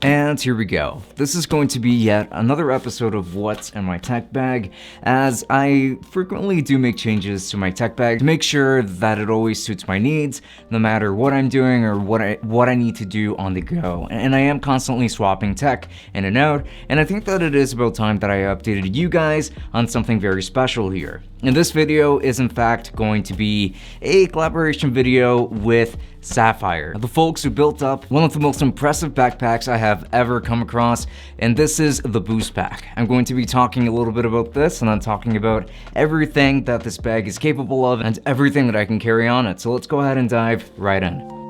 And here we go. This is going to be yet another episode of What's in My Tech Bag, as I frequently do make changes to my tech bag to make sure that it always suits my needs, no matter what I'm doing or what I need to do on the go. And I am constantly swapping tech in and out, and I think that it is about time that I updated you guys on something very special here. And this video is in fact going to be a collaboration video with Sapphire, the folks who built up one of the most impressive backpacks I have ever come across, and this is the Boost Pack. I'm going to be talking a little bit about this, and I'm talking about everything that this bag is capable of and everything that I can carry on it. So let's go ahead and dive right in.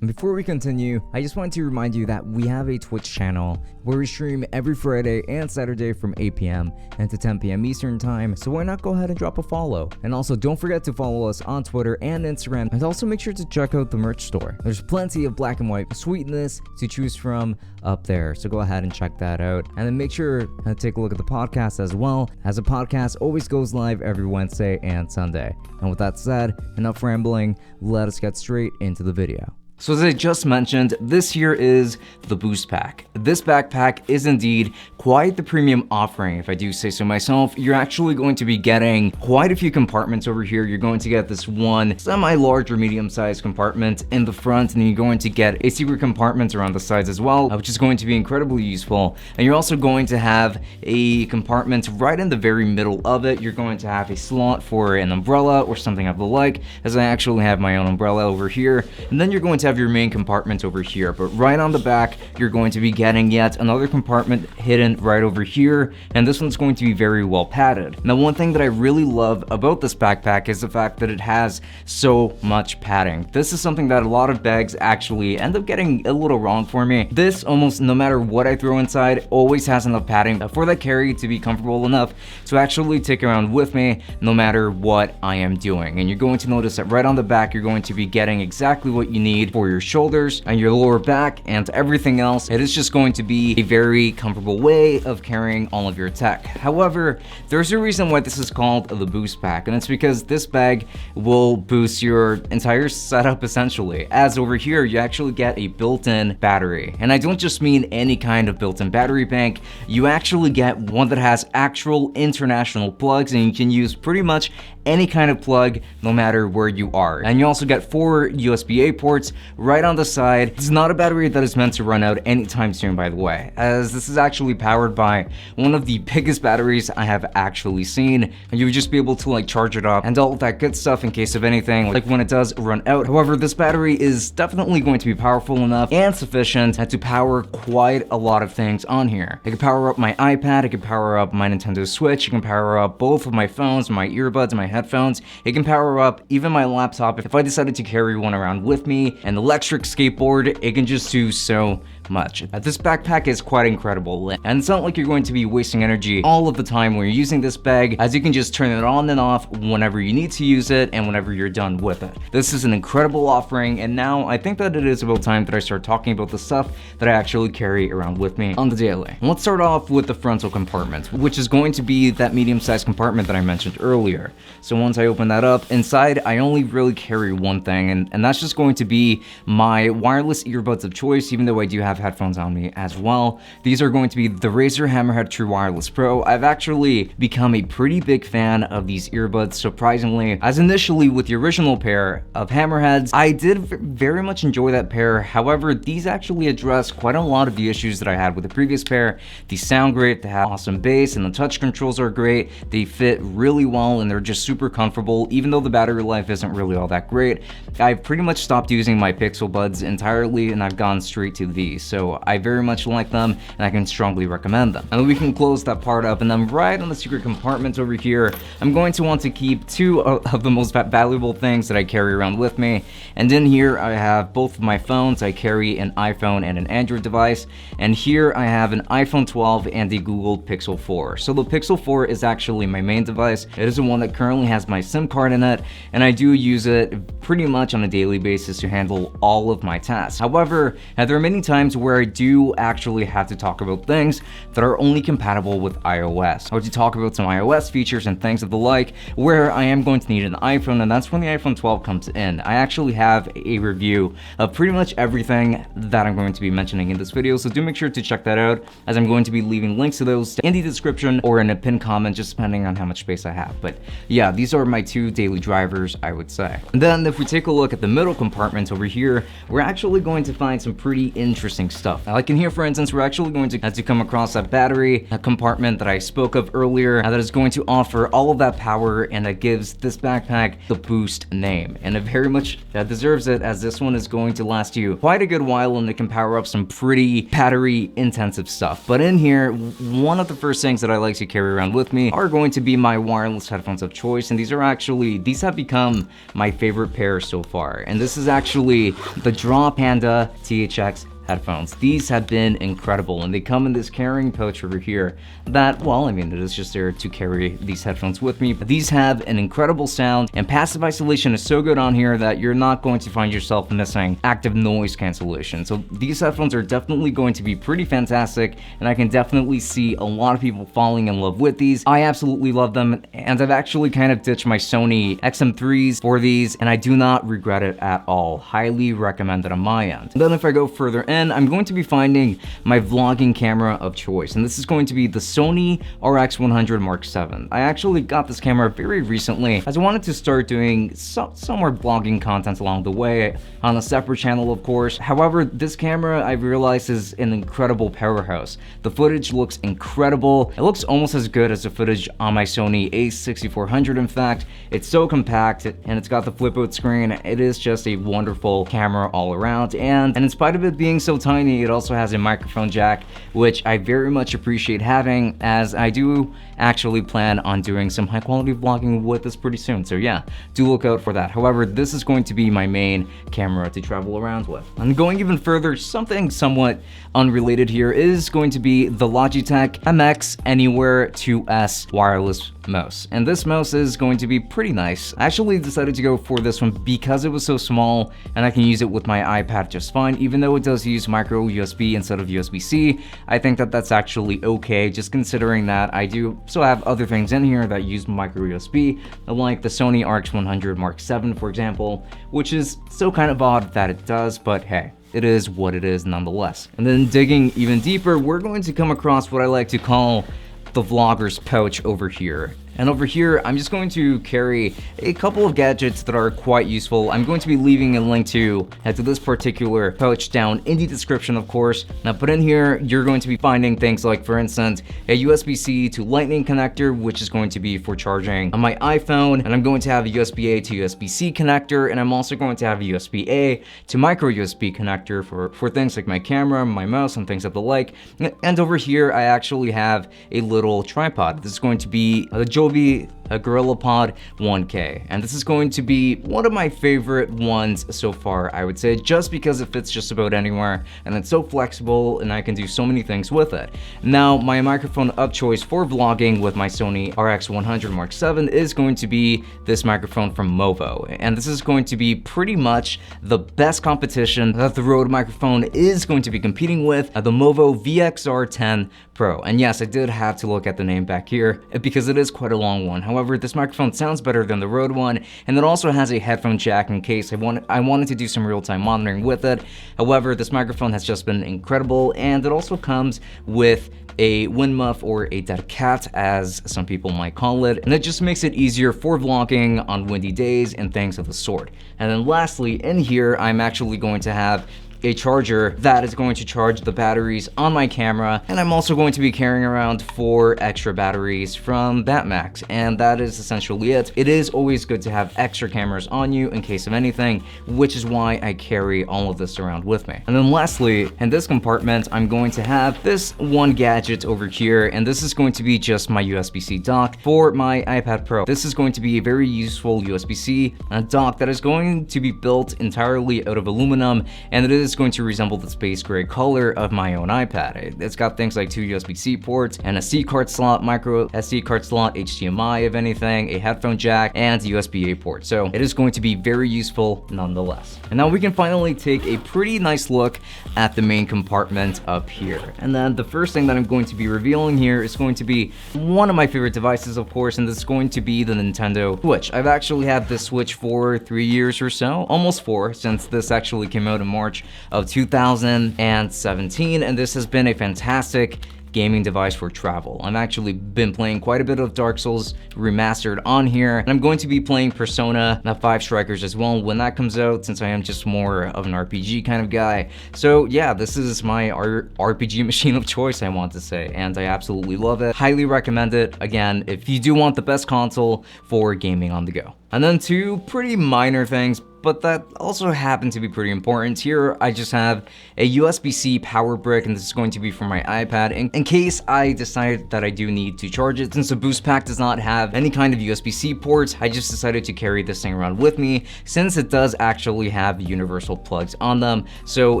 Before we continue, I just want to remind you that we have a Twitch channel where we stream every Friday and Saturday from 8 p.m. and to 10 p.m. Eastern time, so why not go ahead and drop a follow? And also don't forget to follow us on Twitter and Instagram, and also make sure to check out the merch store. There's plenty of black and white sweetness to choose from up there, so go ahead and check that out. And then make sure to take a look at the podcast as well, as the podcast always goes live every Wednesday and Sunday. And with that said, enough rambling, let us get straight into the video. So as I just mentioned, this here is the Boost Pack. This backpack is indeed quite the premium offering, if I do say so myself. You're actually going to be getting quite a few compartments over here. You're going to get this one semi-large or medium-sized compartment in the front, and you're going to get a secret compartment around the sides as well, which is going to be incredibly useful. And you're also going to have a compartment right in the very middle of it. You're going to have a slot for an umbrella or something of the like, as I actually have my own umbrella over here. And then you're going to have your main compartment over here, but right on the back you're going to be getting yet another compartment hidden right over here, and this one's going to be very well padded. Now, one thing that I really love about this backpack is the fact that it has so much padding. This is something that a lot of bags actually end up getting a little wrong for me. This, almost no matter what I throw inside, always has enough padding for that carry to be comfortable enough to actually take around with me no matter what I am doing. And you're going to notice that right on the back you're going to be getting exactly what you need for your shoulders and your lower back and everything else. It is just going to be a very comfortable way of carrying all of your tech. However, there's a reason why this is called the Boost Pack, and it's because this bag will boost your entire setup essentially. As over here you actually get a built-in battery, and I don't just mean any kind of built-in battery bank. You actually get one that has actual international plugs, and you can use pretty much any kind of plug no matter where you are. And you also get 4 USB-A ports right on the side. This is not a battery that is meant to run out anytime soon, by the way, as this is actually powered by one of the biggest batteries I have actually seen, and you would just be able to like charge it up and all of that good stuff in case of anything, like when it does run out. However, this battery is definitely going to be powerful enough and sufficient to power quite a lot of things on here. It can power up my iPad, it can power up my Nintendo Switch, it can power up both of my phones, my earbuds, my headphones. It can power up even my laptop if I decided to carry one around with me, and electric skateboard. It can just do so much. This backpack is quite incredible, and it's not like you're going to be wasting energy all of the time when you're using this bag, as you can just turn it on and off whenever you need to use it and whenever you're done with it. This is an incredible offering, and now I think that it is about time that I start talking about the stuff that I actually carry around with me on the daily. And let's start off with the frontal compartment, which is going to be that medium-sized compartment that I mentioned earlier. So once I open that up, inside I only really carry one thing, and that's just going to be my wireless earbuds of choice, even though I do have headphones on me as well. These are going to be the Razer Hammerhead True Wireless Pro. I've actually become a pretty big fan of these earbuds, surprisingly, as initially with the original pair of Hammerheads, I did very much enjoy that pair. However, these actually address quite a lot of the issues that I had with the previous pair. These sound great, they have awesome bass, and the touch controls are great. They fit really well, and they're just super comfortable, even though the battery life isn't really all that great. I've pretty much stopped using my Pixel Buds entirely, and I've gone straight to these. So I very much like them, and I can strongly recommend them. And then we can close that part up, and then right on the secret compartment over here, I'm going to want to keep 2 of the most valuable things that I carry around with me. And in here I have both of my phones. I carry an iPhone and an Android device, and here I have an iPhone 12 and the Google Pixel 4. So the Pixel 4 is actually my main device. It is the one that currently definitely has my SIM card in it, and I do use it pretty much on a daily basis to handle all of my tasks. However, there are many times where I do actually have to talk about things that are only compatible with iOS, or to talk about some iOS features and things of the like, where I am going to need an iPhone, and that's when the iPhone 12 comes in. I actually have a review of pretty much everything that I'm going to be mentioning in this video, so do make sure to check that out, as I'm going to be leaving links to those in the description or in a pinned comment, just depending on how much space I have. But yeah, these are my two daily drivers, I would say. And then if we take a look at the middle compartment over here, we're actually going to find some pretty interesting stuff. Like in here, for instance, we're actually going to have to come across that battery compartment that I spoke of earlier, that is going to offer all of that power, and that gives this backpack the Boost name, and it very much deserves it, as this one is going to last you quite a good while, and it can power up some pretty battery intensive stuff. But in here, one of the first things that I like to carry around with me are going to be my wireless headphones of choice, and these have become my favorite pair so far. And this is actually the Draw Panda THX headphones. These have been incredible, and they come in this carrying pouch over here that, well, I mean, it is just there to carry these headphones with me. But these have an incredible sound, and passive isolation is so good on here that you're not going to find yourself missing active noise cancellation. So these headphones are definitely going to be pretty fantastic, and I can definitely see a lot of people falling in love with these. I absolutely love them, and I've actually kind of ditched my Sony XM3s for these, and I do not regret it at all. Highly recommend it on my end. And then if I go further in, I'm going to be finding my vlogging camera of choice, and this is going to be the Sony RX100 Mark VII. I actually got this camera very recently, as I wanted to start doing some more vlogging content along the way, on a separate channel of course. However, this camera I've realized is an incredible powerhouse. The footage looks incredible. It looks almost as good as the footage on my Sony a6400. In fact, it's so compact, and it's got the flip out screen. It is just a wonderful camera all around, and in spite of it being so tiny, it also has a microphone jack, which I very much appreciate having, as I do actually plan on doing some high quality vlogging with this pretty soon. So yeah, do look out for that. However, this is going to be my main camera to travel around with. And going even further, something somewhat unrelated here is going to be the Logitech MX Anywhere 2S wireless mouse, and this mouse is going to be pretty nice. I actually decided to go for this one because it was so small, and I can use it with my iPad just fine, even though it does use micro USB instead of USB-C. I think that that's actually okay, just considering that I do still have other things in here that use micro USB, like the Sony RX100 Mark VII, for example, which is so kind of odd that it does, but hey, it is what it is nonetheless. And then digging even deeper, we're going to come across what I like to call the vlogger's pouch over here. And over here, I'm just going to carry a couple of gadgets that are quite useful. I'm going to be leaving a link to this particular pouch down in the description, of course. Now, but in here, you're going to be finding things like, for instance, a USB-C to Lightning connector, which is going to be for charging on my iPhone. And I'm going to have a USB-A to USB-C connector. And I'm also going to have a USB-A to micro USB connector for things like my camera, my mouse, and things of the like. And over here, I actually have a little tripod. This is going to be the Joby GorillaPod 1K, and this is going to be one of my favorite ones so far, I would say, just because it fits just about anywhere, and it's so flexible, and I can do so many things with it. Now, my microphone of choice for vlogging with my Sony RX100 Mark VII is going to be this microphone from Movo, and this is going to be pretty much the best competition that the Rode microphone is going to be competing with, the Movo VXR10 Pro. And yes, I did have to look at the name back here because it is quite a long one. However, this microphone sounds better than the Rode one, and it also has a headphone jack in case I wanted to do some real-time monitoring with it. However, this microphone has just been incredible, and it also comes with a wind muff, or a dead cat as some people might call it, and it just makes it easier for vlogging on windy days and things of the sort. And then lastly, in here, I'm actually going to have a charger that is going to charge the batteries on my camera, and I'm also going to be carrying around 4 extra batteries from Batmax, and that is essentially it. It is always good to have extra cameras on you in case of anything, which is why I carry all of this around with me. And then lastly, in this compartment, I'm going to have this one gadget over here, and this is going to be just my USBC dock for my iPad Pro. This is going to be a very useful USB-C dock that is going to be built entirely out of aluminum, and it is is going to resemble the space gray color of my own iPad. It's got things like 2 USB-C ports, an SD card slot, micro SD card slot, HDMI if anything, a headphone jack, and USB-A port. So it is going to be very useful nonetheless. And now we can finally take a pretty nice look at the main compartment up here. And then the first thing that I'm going to be revealing here is going to be one of my favorite devices, of course, and this is going to be the Nintendo Switch. I've actually had this Switch for 3 years or so, almost 4, since this actually came out in March of 2017, and this has been a fantastic gaming device for travel. I've actually been playing quite a bit of Dark Souls Remastered on here, and I'm going to be playing Persona 5 Strikers as well when that comes out, since I am just more of an RPG kind of guy. So yeah, this is my RPG machine of choice, I want to say, and I absolutely love it. Highly recommend it, again, if you do want the best console for gaming on the go. And then 2 pretty minor things, but that also happen to be pretty important. Here I just have a USB-C power brick, and this is going to be for my iPad in case I decide that I do need to charge it. Since the boost pack does not have any kind of USB-C ports, I just decided to carry this thing around with me, since it does actually have universal plugs on them. So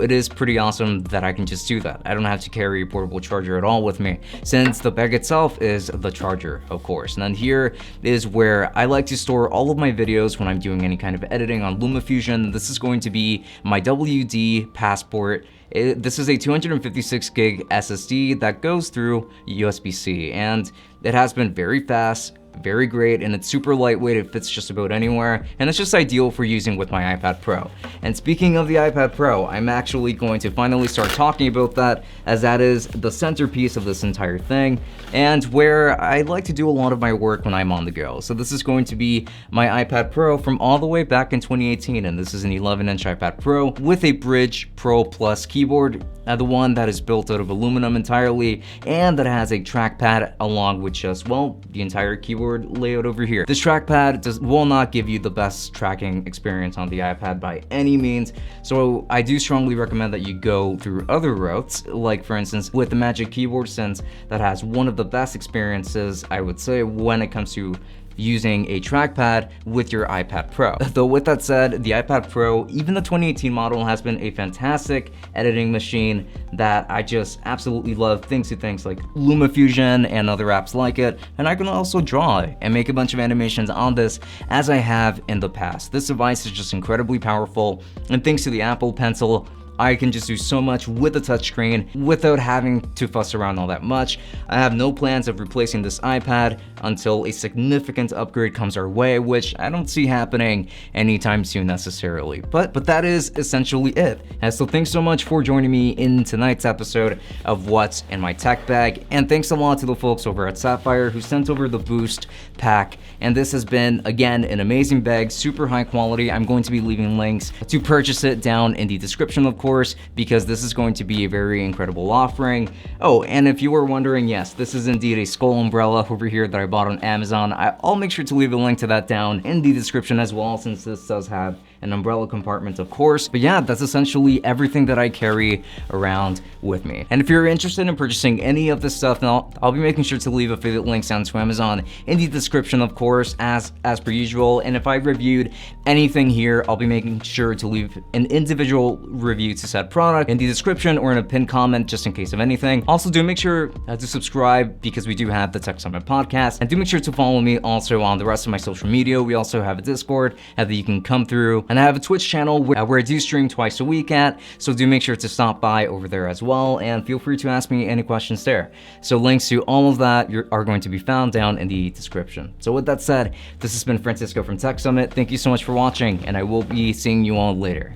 it is pretty awesome that I can just do that. I don't have to carry a portable charger at all with me, since the bag itself is the charger, of course. And then here is where I like to store all of my videos when I'm doing any kind of editing on LumaFusion. This is going to be my WD passport. This is a 256 gig SSD that goes through USB-C, and it has been very fast, very great, and it's super lightweight. It fits just about anywhere, and it's just ideal for using with my iPad Pro. And speaking of the iPad Pro, I'm actually going to finally start talking about that, as that is the centerpiece of this entire thing, and where I like to do a lot of my work when I'm on the go. So this is going to be my iPad Pro from all the way back in 2018, and this is an 11-inch iPad Pro with a Bridge Pro Plus keyboard, the one that is built out of aluminum entirely, and that has a trackpad along with just, well, the entire keyboard layout over here. This trackpad will not give you the best tracking experience on the iPad by any means, so I do strongly recommend that you go through other routes, like for instance with the Magic Keyboard, since that has one of the best experiences, I would say, when it comes to using a trackpad with your iPad Pro. Though with that said, the iPad Pro, even the 2018 model, has been a fantastic editing machine that I just absolutely love, thanks to things like LumaFusion and other apps like it, and I can also draw and make a bunch of animations on this as I have in the past. This device is just incredibly powerful, and thanks to the Apple Pencil, I can just do so much with the touchscreen without having to fuss around all that much. I have no plans of replacing this iPad until a significant upgrade comes our way, which I don't see happening anytime soon necessarily. But that is essentially it. And so thanks so much for joining me in tonight's episode of What's in My Tech Bag, and thanks a lot to the folks over at Sapphire who sent over the boost pack. And this has been, again, an amazing bag, super high quality. I'm going to be leaving links to purchase it down in the description, of course, because this is going to be a very incredible offering. Oh, and if you were wondering, yes, this is indeed a skull umbrella over here that I bought on Amazon. I'll make sure to leave a link to that down in the description as well, since this does have an umbrella compartment, of course. But yeah, that's essentially everything that I carry around with me. And if you're interested in purchasing any of this stuff, I'll be making sure to leave affiliate links down to Amazon in the description, of course, as per usual. And if I reviewed anything here, I'll be making sure to leave an individual review to said product in the description or in a pinned comment, just in case of anything. Also, do make sure to subscribe, because we do have the Tech Summit podcast, and do make sure to follow me also on the rest of my social media. We also have a Discord that you can come through, and I have a Twitch channel where I do stream twice a week at, so do make sure to stop by over there as well, and feel free to ask me any questions there. So links to all of that are going to be found down in the description. So with that said, this has been Francisco from Tech Summit. Thank you so much for watching, and I will be seeing you all later.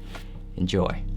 Enjoy.